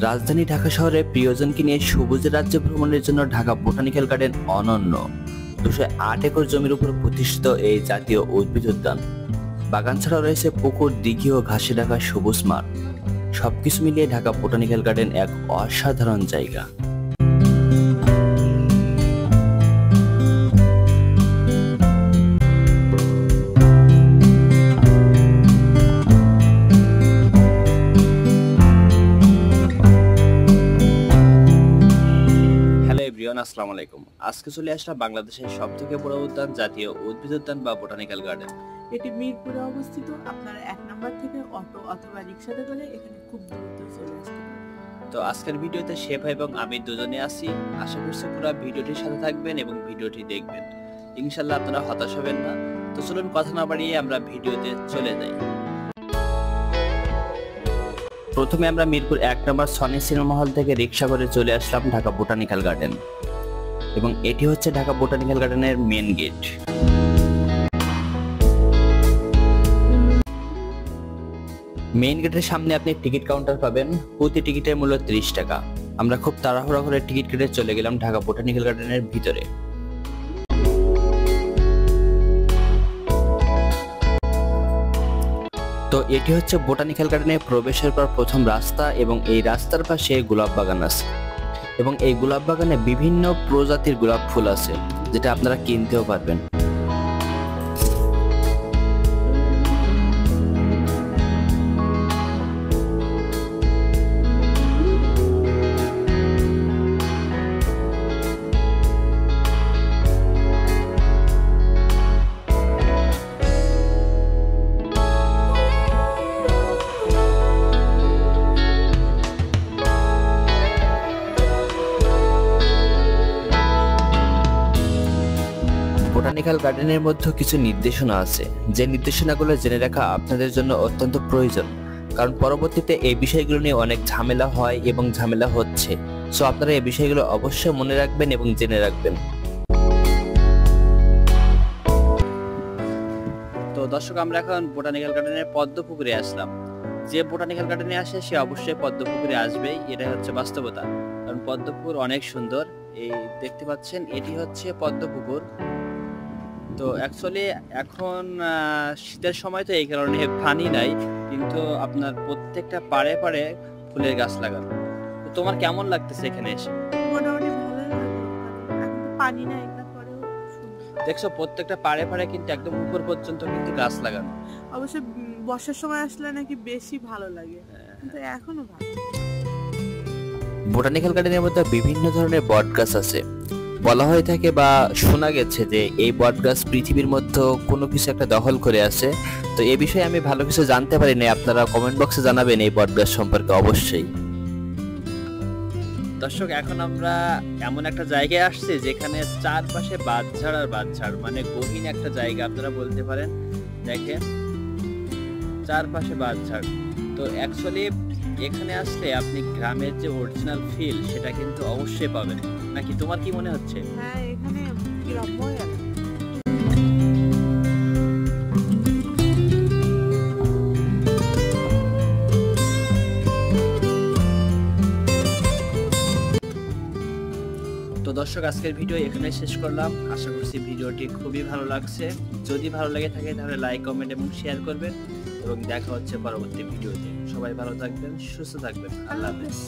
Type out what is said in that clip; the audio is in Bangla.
রাজধানী ঢাকা শহরে প্রিয়জনকে নিয়ে সবুজ রাজ্য ভ্রমণের জন্য ঢাকা বোটানিক্যাল গার্ডেন অনন্য। 208 একর জমির উপর প্রতিষ্ঠিত এই জাতীয় উদ্ভিদ উদ্যান। বাগান ছাড়াও রয়েছে পুকুর, দিঘি ও ঘাসে ঢাকা সবুজ মাঠ। সবকিছু মিলিয়ে ঢাকা বোটানিক্যাল গার্ডেন এক অসাধারণ জায়গা। আসসালামু আলাইকুম। আজকে চলে আসলাম বাংলাদেশের সবথেকে বড় উদ্যান, জাতীয় উদ্ভিদ উদ্যান বা বোটানিক্যাল গার্ডেন। এটি মিরপুরে অবস্থিত। আপনারা 1 নম্বর থেকে অটো অথবা রিকশাতে করে এখানে খুব দ্রুত চলে আসতে পারবেন। তো আজকের ভিডিওতে শেফা এবং আমি দুজনে আছি। আশা করছি পুরো ভিডিওটির সাথে থাকবেন এবং ভিডিওটি দেখবেন। ইনশাআল্লাহ আপনারা হতাশ হবেন না। তো চলুন কথা না বাড়িয়ে আমরা ভিডিওতে চলে যাই। প্রথমে আমরা মিরপুর 1 নম্বর সনি সিনেমা হল থেকে রিকশা করে চলে আসলাম ঢাকা বোটানিক্যাল গার্ডেন এবং এটি হচ্ছে ঢাকা বোটানিক্যাল গার্ডেনের মেন গেট। মেইন গেটের সামনে আপনি টিকিট কাউন্টার পাবেন। প্রতি টিকিটের মূল্য 30 টাকা। আমরা খুব তাড়াহুড়া করে টিকিট কেটে চলে গেলাম ঢাকা বোটানিক্যাল গার্ডেনের ভিতরে। তো এটি হচ্ছে বোটানিক্যাল গার্ডেনে প্রবেশের পর প্রথম রাস্তা এবং এই রাস্তার পাশে গোলাপ বাগান আছে এবং এই গোলাপ বাগানে বিভিন্ন প্রজাতির গোলাপ ফুল আছে, যেটা আপনারা কিনতেও পারবেন। বোটানিক্যাল গার্ডেনের মধ্যে কিছু নির্দেশনা আছে, যে নির্দেশনাগুলো জেনে রাখা আপনাদের জন্য অত্যন্ত প্রয়োজন, কারণ পরবর্তীতে এই বিষয়গুলো নিয়ে অনেক ঝামেলা হয় এবং ঝামেলা হচ্ছে। সো আপনারা এই বিষয়গুলো অবশ্যই মনে রাখবেন এবং জেনে রাখবেন। তো দর্শক, আমরা এখন বোটানিক্যাল গার্ডেনের পদ্ম পুকুরে আসলাম। যে বোটানিক্যাল গার্ডেনে আসে সে অবশ্যই পদ্ম পুকুরে আসবেই, এটা হচ্ছে বাস্তবতা। কারণ পদ্ম পুকুর অনেক সুন্দর। এই দেখতে পাচ্ছেন, এটি হচ্ছে পদ্ম পুকুর। তো অ্যাকচুয়ালি এখন শীতের সময়, তো এই কারণে পানি নাই, কিন্তু আপনার প্রত্যেকটা পাড়ে পাড়ে ফুলের গাছ লাগানো। তো তোমার কেমন লাগতেছে এখানে এসে? মোটামুটি ভালোই লাগলো, এখন তো পানি নাই, তারপরেও দেখছো প্রত্যেকটা পাড়ে পাড়ে কিন্তু একদম উপর পর্যন্ত কিন্তু গাছ লাগানো। অবশ্য বর্ষার সময় আসলে নাকি বেশি ভালো লাগে, কিন্তু এখনো ভালো। বোটানিক্যাল গার্ডেনের মধ্যে বিভিন্ন ধরনের বট গাছ আছে। বলা হয়ে থাকে বা শোনা গেছে যে এই বট গাছ পৃথিবীর মধ্যে কোনো কিছু একটা দখল করে আছে। তো এই বিষয়ে আমি ভালো কিছু জানতে পারি না, আপনারা কমেন্ট বক্সে জানাবেন এই বট গাছ সম্পর্কে অবশ্যই। দর্শক, এখন আমরা এমন একটা জায়গায় আসছি যেখানে চারপাশে বাঁশঝাড় আর বাঁশঝাড়, মানে গহীন একটা জায়গা আপনারা বলতে পারেন। দেখেন চারপাশে বাঁশঝাড়। তো অ্যাকচুয়ালি এখানে আসলে আপনি গ্রামের যে অরিজিনাল ফিল সেটা কিন্তু অবশ্যই পাবেন, নাকি তোমার কি মনে হচ্ছে? হ্যাঁ, এখানে গ্রাম্য এলাকা। তো দর্শক, আজকের ভিডিও এখানে শেষ করলাম। আশা করছি ভিডিওটি খুবই ভালো লাগছে। যদি ভালো লাগে থাকে তাহলে লাইক, কমেন্ট এবং শেয়ার করবেন এবং দেখা হচ্ছে পরবর্তী ভিডিওতে। সবাই ভালো থাকবেন, সুস্থ থাকবেন। আল্লাহ হাফেজ।